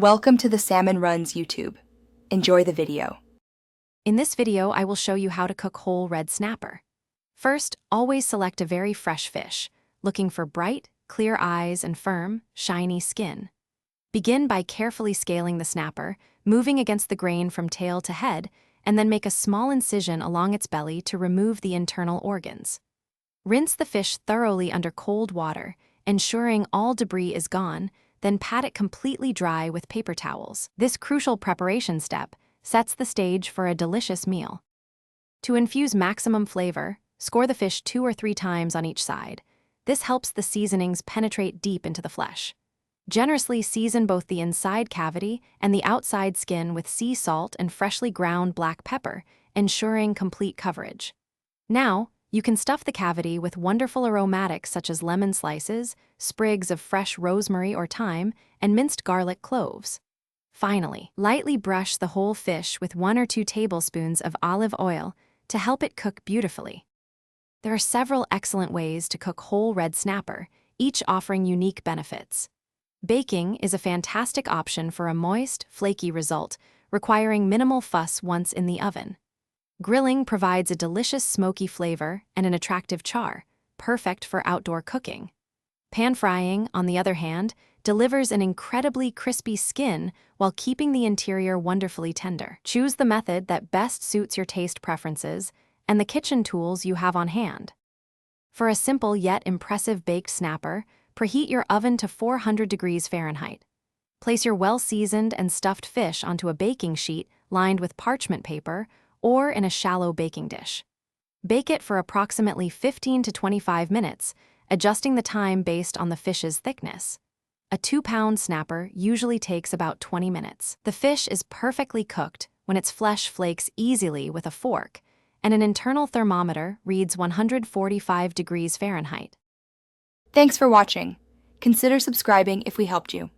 Welcome to the Salmon Runs YouTube. Enjoy the video. In this video, I will show you how to cook whole red snapper. First, always select a very fresh fish, looking for bright, clear eyes and firm, shiny skin. Begin by carefully scaling the snapper, moving against the grain from tail to head, and then make a small incision along its belly to remove the internal organs. Rinse the fish thoroughly under cold water, ensuring all debris is gone, then pat it completely dry with paper towels. This crucial preparation step sets the stage for a delicious meal. To infuse maximum flavor, score the fish 2 or 3 times on each side. This helps the seasonings penetrate deep into the flesh. Generously season both the inside cavity and the outside skin with sea salt and freshly ground black pepper, ensuring complete coverage. Now, you can stuff the cavity with wonderful aromatics such as lemon slices, sprigs of fresh rosemary or thyme, and minced garlic cloves. Finally, lightly brush the whole fish with 1 or 2 tablespoons of olive oil to help it cook beautifully. There are several excellent ways to cook whole red snapper, each offering unique benefits. Baking is a fantastic option for a moist, flaky result, requiring minimal fuss once in the oven. Grilling provides a delicious smoky flavor and an attractive char, perfect for outdoor cooking. Pan frying, on the other hand, delivers an incredibly crispy skin while keeping the interior wonderfully tender. Choose the method that best suits your taste preferences and the kitchen tools you have on hand. For a simple yet impressive baked snapper, preheat your oven to 400 degrees Fahrenheit. Place your well-seasoned and stuffed fish onto a baking sheet lined with parchment paper or in a shallow baking dish. Bake it for approximately 15 to 25 minutes, adjusting the time based on the fish's thickness. A 2-pound snapper usually takes about 20 minutes. The fish is perfectly cooked when its flesh flakes easily with a fork, and an internal thermometer reads 145 degrees Fahrenheit. Thanks for watching. Consider subscribing if we helped you.